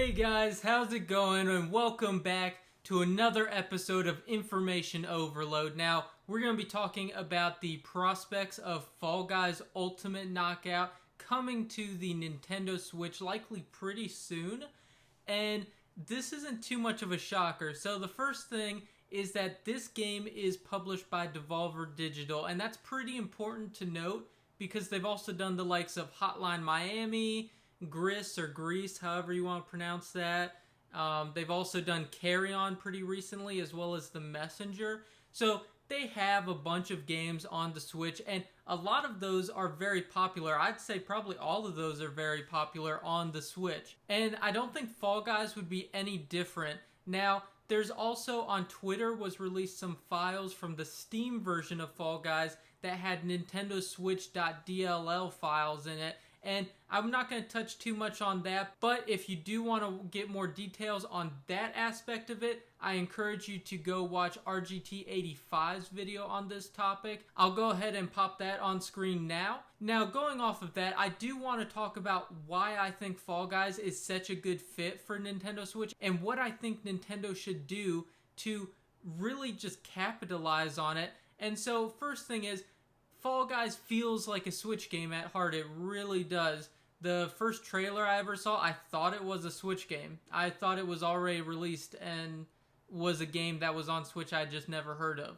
Hey guys, how's it going? And welcome back to another episode of Information Overload. Now, we're going to be talking about the prospects of Fall Guys Ultimate Knockout coming to the Nintendo Switch likely pretty soon. And this isn't too much of a shocker. So the first thing is that this game is published by Devolver Digital, and that's pretty important to note because they've also done the likes of Hotline Miami, Grease, however you want to pronounce that. They've also done Carry On pretty recently, as well as The Messenger. So they have a bunch of games on the Switch, and a lot of those are very popular. I'd say probably all of those are very popular on the Switch. And I don't think Fall Guys would be any different. Now, there's also on Twitter was released some files from the Steam version of Fall Guys that had Nintendo Switch.dll files in it. And I'm not going to touch too much on that, but if you do want to get more details on that aspect of it, I encourage you to go watch RGT85's video on this topic. I'll go ahead and pop that on screen now. Now, going off of that, I do want to talk about why I think Fall Guys is such a good fit for Nintendo Switch and what I think Nintendo should do to really just capitalize on it. And so, first thing is, Fall Guys feels like a Switch game at heart. It really does. The first trailer I ever saw, I thought it was a Switch game. I thought it was already released and was a game that was on Switch I just never heard of.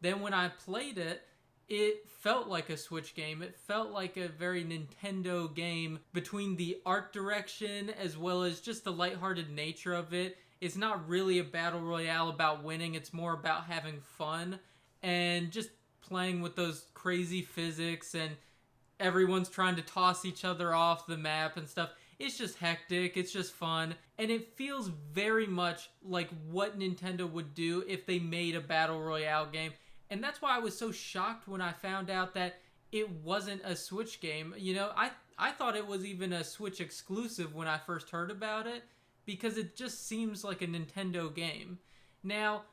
Then when I played it, it felt like a Switch game. It felt like a very Nintendo game between the art direction as well as just the lighthearted nature of it. It's not really a battle royale about winning. It's more about having fun and just playing with those crazy physics, and everyone's trying to toss each other off the map and stuff. It's just hectic, it's just fun, and it feels very much like what Nintendo would do if they made a battle royale game. And that's why I was so shocked when I found out that it wasn't a Switch game. You know, I thought it was even a Switch exclusive when I first heard about it, because it just seems like a Nintendo game. Now,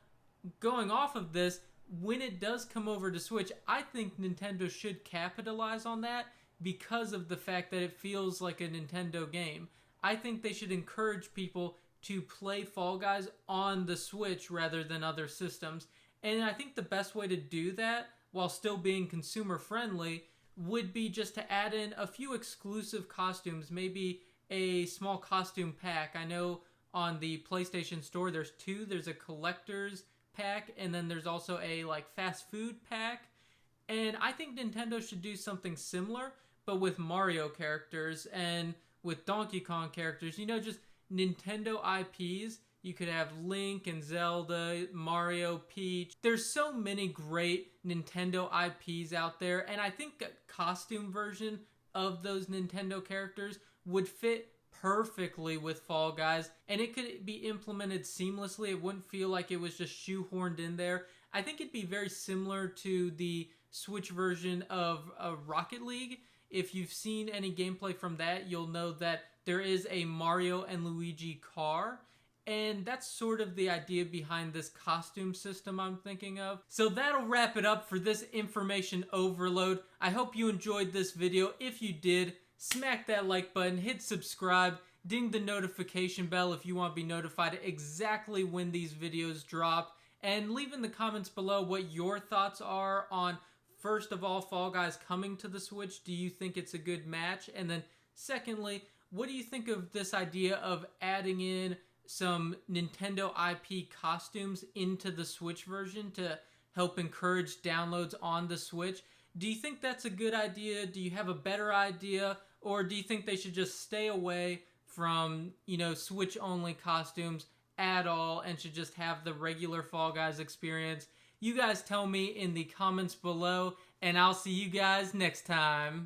going off of this, when it does come over to Switch, I think Nintendo should capitalize on that because of the fact that it feels like a Nintendo game. I think they should encourage people to play Fall Guys on the Switch rather than other systems. And I think the best way to do that, while still being consumer friendly, would be just to add in a few exclusive costumes, maybe a small costume pack. I know on the PlayStation Store there's two. There's a collector's pack, and then there's also a fast food pack. And I think Nintendo should do something similar, but with Mario characters and with Donkey Kong characters. You know, just Nintendo IPs. You could have Link and Zelda, Mario, Peach. There's so many great Nintendo IPs out there, and I think a costume version of those Nintendo characters would fit perfectly with Fall Guys, and it could be implemented seamlessly. It wouldn't feel like it was just shoehorned in there. I think it'd be very similar to the Switch version of Rocket League. If you've seen any gameplay from that, you'll know that there is a Mario and Luigi car, and that's sort of the idea behind this costume system I'm thinking of. So that'll wrap it up for this information overload. I hope you enjoyed this video. If you did, smack that like button, hit subscribe, ding the notification bell if you want to be notified exactly when these videos drop, and leave in the comments below what your thoughts are on, first of all, Fall Guys coming to the Switch. Do you think it's a good match? And then secondly, what do you think of this idea of adding in some Nintendo IP costumes into the Switch version to help encourage downloads on the Switch? Do you think that's a good idea? Do you have a better idea? Or do you think they should just stay away from, Switch-only costumes at all and should just have the regular Fall Guys experience? You guys tell me in the comments below, and I'll see you guys next time.